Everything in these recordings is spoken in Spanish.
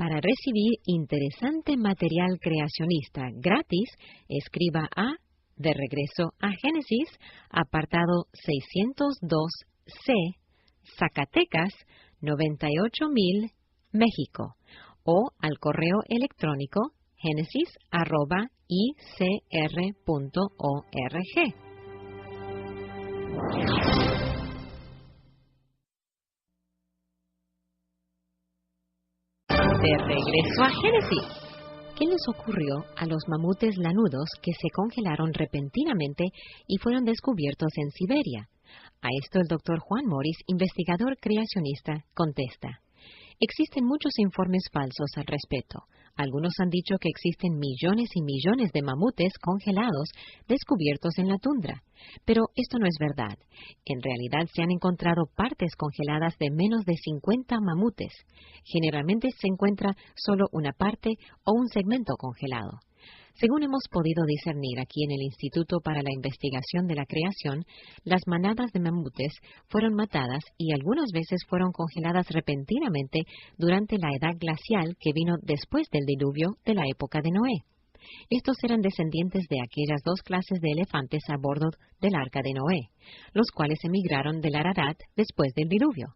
Para recibir interesante material creacionista gratis, escriba a De Regreso a Génesis, apartado 602C, Zacatecas, 98000, México, o al correo electrónico genesis@icr.org. De regreso a Génesis. ¿Qué les ocurrió a los mamutes lanudos que se congelaron repentinamente y fueron descubiertos en Siberia? A esto el Dr. Juan Morris, investigador creacionista, contesta: existen muchos informes falsos al respecto. Algunos han dicho que existen millones y millones de mamutes congelados descubiertos en la tundra. Pero esto no es verdad. En realidad se han encontrado partes congeladas de menos de 50 mamutes. Generalmente se encuentra solo una parte o un segmento congelado. Según hemos podido discernir aquí en el Instituto para la Investigación de la Creación, las manadas de mamutes fueron matadas y algunas veces fueron congeladas repentinamente durante la edad glacial que vino después del diluvio de la época de Noé. Estos eran descendientes de aquellas dos clases de elefantes a bordo del arca de Noé, los cuales emigraron del Ararat después del diluvio.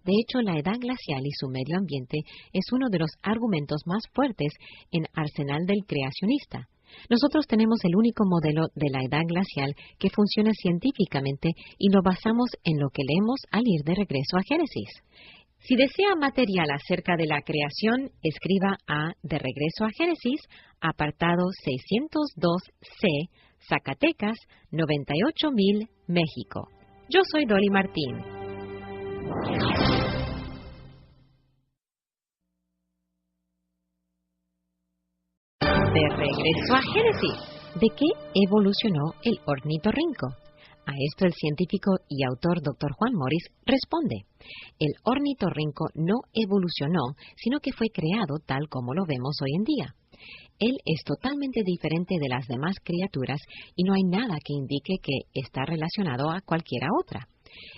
De hecho, la edad glacial y su medio ambiente es uno de los argumentos más fuertes en Arsenal del Creacionista. Nosotros tenemos el único modelo de la edad glacial que funciona científicamente y lo basamos en lo que leemos al ir de regreso a Génesis. Si desea material acerca de la creación, escriba a De Regreso a Génesis, apartado 602C, Zacatecas, 98000, México. Yo soy Dolly Martín. De regreso a Génesis. ¿De qué evolucionó el ornitorrinco? A esto el científico y autor Dr. Juan Morris responde: el ornitorrinco no evolucionó, sino que fue creado tal como lo vemos hoy en día. Él es totalmente diferente de las demás criaturas y no hay nada que indique que está relacionado a cualquiera otra.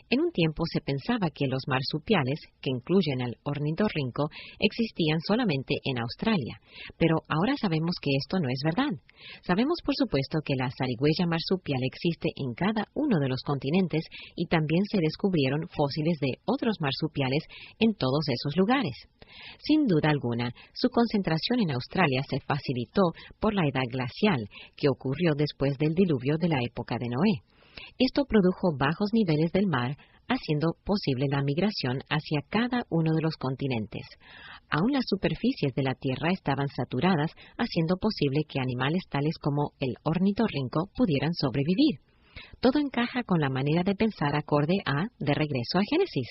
En un tiempo se pensaba que los marsupiales, que incluyen al ornitorrinco, existían solamente en Australia, pero ahora sabemos que esto no es verdad. Sabemos, por supuesto, que la zarigüeya marsupial existe en cada uno de los continentes y también se descubrieron fósiles de otros marsupiales en todos esos lugares. Sin duda alguna, su concentración en Australia se facilitó por la edad glacial, que ocurrió después del diluvio de la época de Noé. Esto produjo bajos niveles del mar, haciendo posible la migración hacia cada uno de los continentes. Aún las superficies de la Tierra estaban saturadas, haciendo posible que animales tales como el ornitorrinco pudieran sobrevivir. Todo encaja con la manera de pensar acorde a De Regreso a Génesis.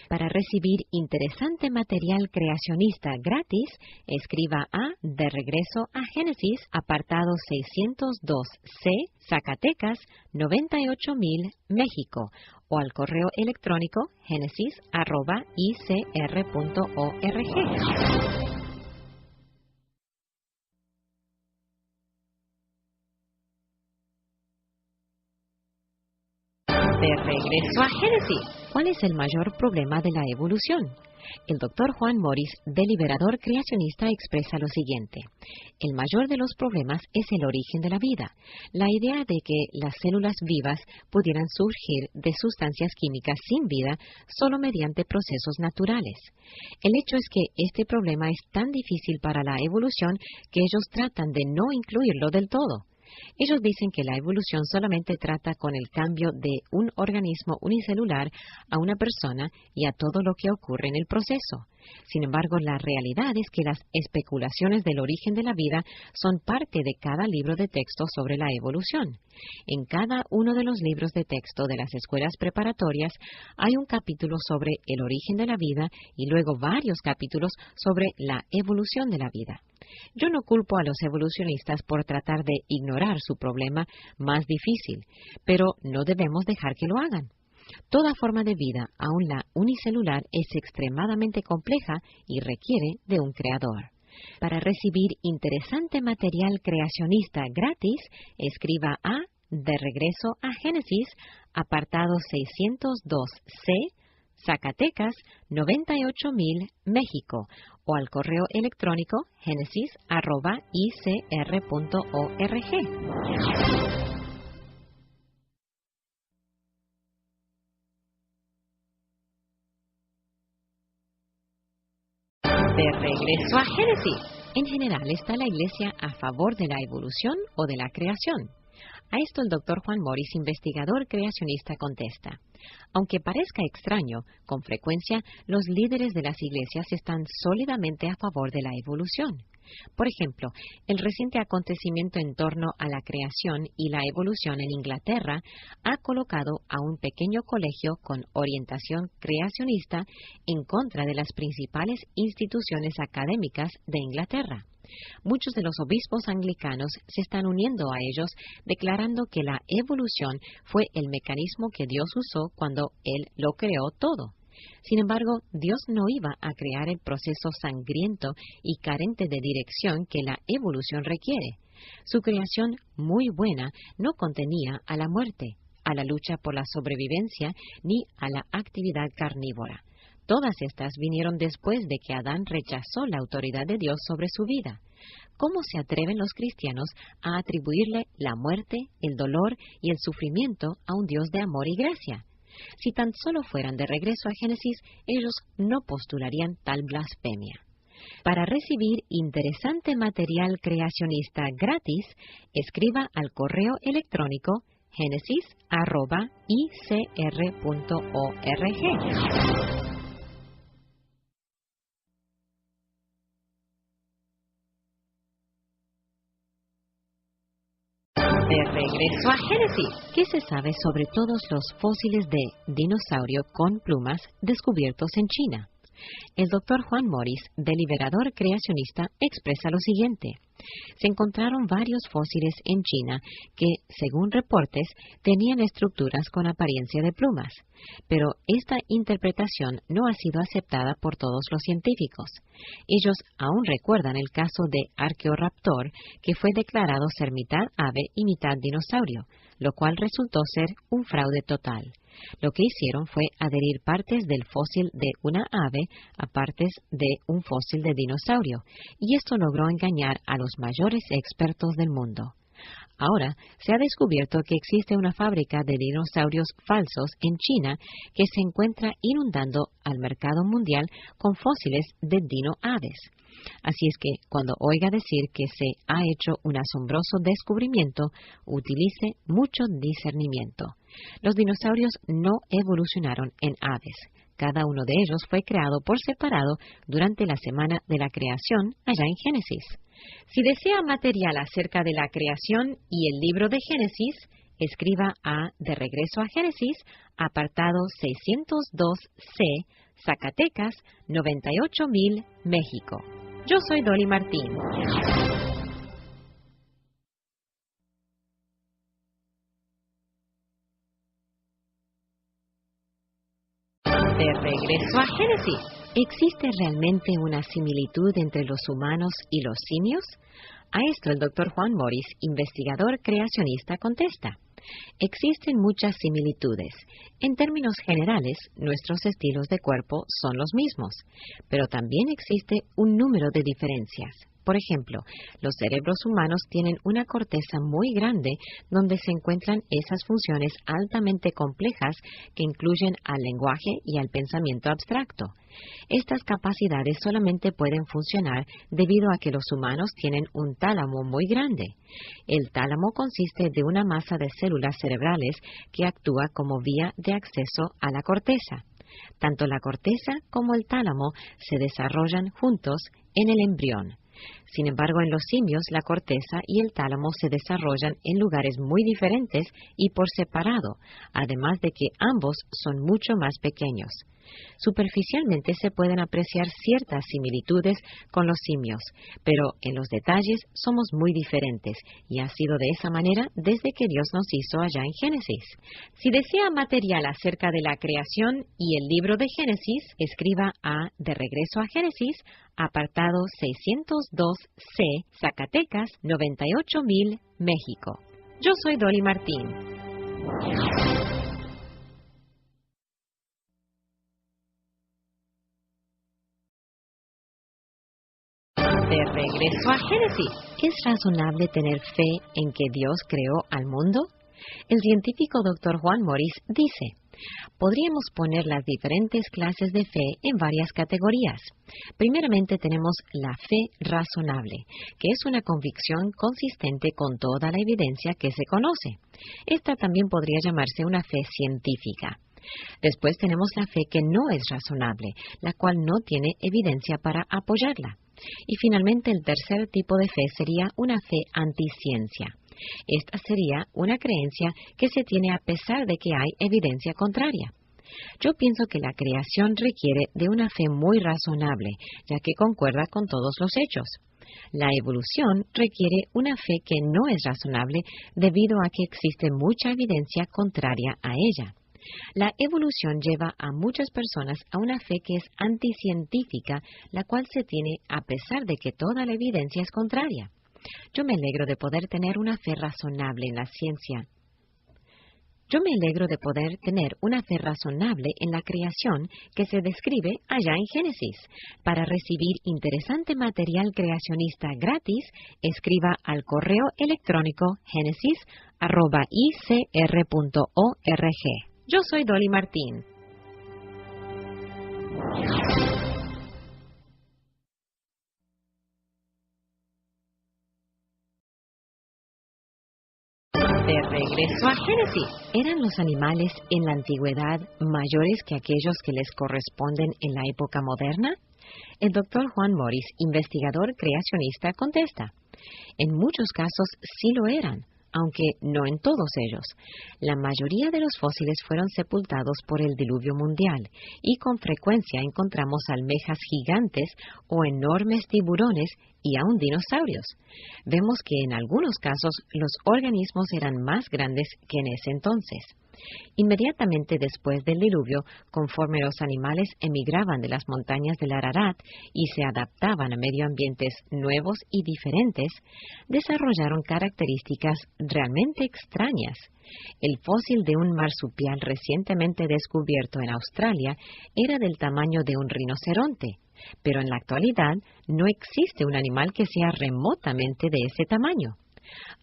Para recibir interesante material creacionista gratis, escriba a De Regreso a Génesis, apartado 602C, Zacatecas, 98000, México, o al correo electrónico genesis@icr.org. De regreso a Génesis. ¿Cuál es el mayor problema de la evolución? El Dr. Juan Morris, deliberador creacionista, expresa lo siguiente: el mayor de los problemas es el origen de la vida, la idea de que las células vivas pudieran surgir de sustancias químicas sin vida solo mediante procesos naturales. El hecho es que este problema es tan difícil para la evolución que ellos tratan de no incluirlo del todo. Ellos dicen que la evolución solamente trata con el cambio de un organismo unicelular a una persona y a todo lo que ocurre en el proceso. Sin embargo, la realidad es que las especulaciones del origen de la vida son parte de cada libro de texto sobre la evolución. En cada uno de los libros de texto de las escuelas preparatorias hay un capítulo sobre el origen de la vida y luego varios capítulos sobre la evolución de la vida. Yo no culpo a los evolucionistas por tratar de ignorar su problema más difícil, pero no debemos dejar que lo hagan. Toda forma de vida, aun la unicelular, es extremadamente compleja y requiere de un creador. Para recibir interesante material creacionista gratis, escriba a De Regreso a Génesis, apartado 602C, Zacatecas, 98000, México, o al correo electrónico genesis@icr.org. De regreso a Génesis. En general, ¿está la Iglesia a favor de la evolución o de la creación? A esto el Dr. Juan Morris, investigador creacionista, contesta: aunque parezca extraño, con frecuencia los líderes de las iglesias están sólidamente a favor de la evolución. Por ejemplo, el reciente acontecimiento en torno a la creación y la evolución en Inglaterra ha colocado a un pequeño colegio con orientación creacionista en contra de las principales instituciones académicas de Inglaterra. Muchos de los obispos anglicanos se están uniendo a ellos, declarando que la evolución fue el mecanismo que Dios usó cuando Él lo creó todo. Sin embargo, Dios no iba a crear el proceso sangriento y carente de dirección que la evolución requiere. Su creación muy buena no contenía a la muerte, a la lucha por la sobrevivencia, ni a la actividad carnívora. Todas estas vinieron después de que Adán rechazó la autoridad de Dios sobre su vida. ¿Cómo se atreven los cristianos a atribuirle la muerte, el dolor y el sufrimiento a un Dios de amor y gracia? Si tan solo fueran de regreso a Génesis, ellos no postularían tal blasfemia. Para recibir interesante material creacionista gratis, escriba al correo electrónico genesis@icr.org. De regreso a Génesis. ¿Qué se sabe sobre todos los fósiles de dinosaurio con plumas descubiertos en China? El Dr. Juan Morris, deliberador creacionista, expresa lo siguiente: se encontraron varios fósiles en China que, según reportes, tenían estructuras con apariencia de plumas, pero esta interpretación no ha sido aceptada por todos los científicos. Ellos aún recuerdan el caso de Archaeoraptor, que fue declarado ser mitad ave y mitad dinosaurio, lo cual resultó ser un fraude total. Lo que hicieron fue adherir partes del fósil de una ave a partes de un fósil de dinosaurio, y esto logró engañar a los mayores expertos del mundo. Ahora se ha descubierto que existe una fábrica de dinosaurios falsos en China que se encuentra inundando al mercado mundial con fósiles de dinoaves. Así es que, cuando oiga decir que se ha hecho un asombroso descubrimiento, utilice mucho discernimiento. Los dinosaurios no evolucionaron en aves. Cada uno de ellos fue creado por separado durante la semana de la creación allá en Génesis. Si desea material acerca de la creación y el libro de Génesis, escriba a De Regreso a Génesis, apartado 602C, Zacatecas, 98,000, México. Yo soy Dolly Martín. De regreso a Génesis. ¿Existe realmente una similitud entre los humanos y los simios? A esto el Dr. Juan Morris, investigador creacionista, contesta: existen muchas similitudes. En términos generales, nuestros estilos de cuerpo son los mismos, pero también existe un número de diferencias. Por ejemplo, los cerebros humanos tienen una corteza muy grande donde se encuentran esas funciones altamente complejas que incluyen al lenguaje y al pensamiento abstracto. Estas capacidades solamente pueden funcionar debido a que los humanos tienen un tálamo muy grande. El tálamo consiste de una masa de células cerebrales que actúa como vía de acceso a la corteza. Tanto la corteza como el tálamo se desarrollan juntos en el embrión. Sin embargo, en los simios, la corteza y el tálamo se desarrollan en lugares muy diferentes y por separado, además de que ambos son mucho más pequeños. Superficialmente se pueden apreciar ciertas similitudes con los simios, pero en los detalles somos muy diferentes, y ha sido de esa manera desde que Dios nos hizo allá en Génesis. Si desea material acerca de la creación y el libro de Génesis, escriba a De Regreso a Génesis, apartado 602C, Zacatecas, 98,000, México. Yo soy Dolly Martín. De regreso a Génesis. ¿Es razonable tener fe en que Dios creó al mundo? El científico Dr. Juan Morris dice: podríamos poner las diferentes clases de fe en varias categorías. Primeramente tenemos la fe razonable, que es una convicción consistente con toda la evidencia que se conoce. Esta también podría llamarse una fe científica. Después tenemos la fe que no es razonable, la cual no tiene evidencia para apoyarla. Y finalmente el tercer tipo de fe sería una fe anticiencia. Esta sería una creencia que se tiene a pesar de que hay evidencia contraria. Yo pienso que la creación requiere de una fe muy razonable, ya que concuerda con todos los hechos. La evolución requiere una fe que no es razonable debido a que existe mucha evidencia contraria a ella. La evolución lleva a muchas personas a una fe que es anticientífica, la cual se tiene a pesar de que toda la evidencia es contraria. Yo me alegro de poder tener una fe razonable en la ciencia. Yo me alegro de poder tener una fe razonable en la creación que se describe allá en Génesis. Para recibir interesante material creacionista gratis, escriba al correo electrónico genesis@icr.org. Yo soy Dolly Martín. De regreso a Génesis. ¿Eran los animales en la antigüedad mayores que aquellos que les corresponden en la época moderna? El Dr. Juan Morris, investigador creacionista, contesta: en muchos casos sí lo eran, aunque no en todos ellos. La mayoría de los fósiles fueron sepultados por el diluvio mundial, y con frecuencia encontramos almejas gigantes o enormes tiburones y aún dinosaurios. Vemos que en algunos casos los organismos eran más grandes que en ese entonces. Inmediatamente después del diluvio, conforme los animales emigraban de las montañas del Ararat y se adaptaban a medio ambientes nuevos y diferentes, desarrollaron características realmente extrañas. El fósil de un marsupial recientemente descubierto en Australia era del tamaño de un rinoceronte, pero en la actualidad no existe un animal que sea remotamente de ese tamaño.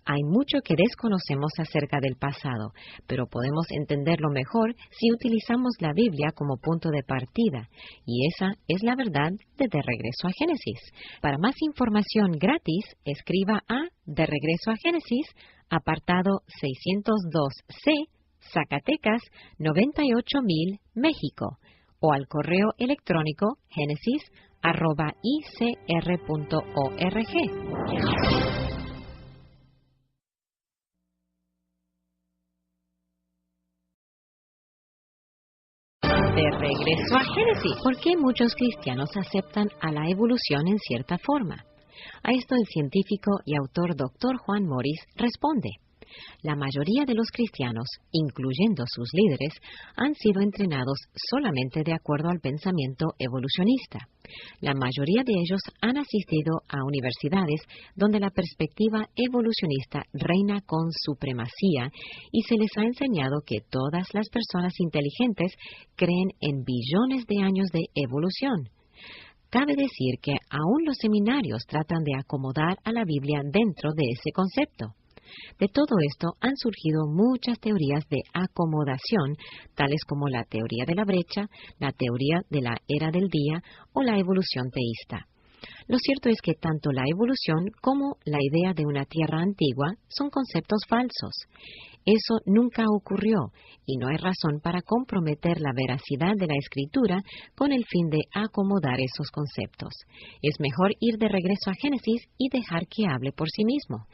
Hay mucho que desconocemos acerca del pasado, pero podemos entenderlo mejor si utilizamos la Biblia como punto de partida, y esa es la verdad de Regreso a Génesis. Para más información gratis, escriba a De Regreso a Génesis, apartado 602C, Zacatecas, 98000, México, o al correo electrónico genesis@icr.org. De regreso a Génesis. ¿Por qué muchos cristianos aceptan a la evolución en cierta forma? A esto el científico y autor Dr. Juan Morris responde: la mayoría de los cristianos, incluyendo sus líderes, han sido entrenados solamente de acuerdo al pensamiento evolucionista. La mayoría de ellos han asistido a universidades donde la perspectiva evolucionista reina con supremacía y se les ha enseñado que todas las personas inteligentes creen en billones de años de evolución. Cabe decir que aún los seminarios tratan de acomodar a la Biblia dentro de ese concepto. De todo esto han surgido muchas teorías de acomodación, tales como la teoría de la brecha, la teoría de la era del día o la evolución teísta. Lo cierto es que tanto la evolución como la idea de una tierra antigua son conceptos falsos. Eso nunca ocurrió y no hay razón para comprometer la veracidad de la Escritura con el fin de acomodar esos conceptos. Es mejor ir de regreso a Génesis y dejar que hable por sí mismo.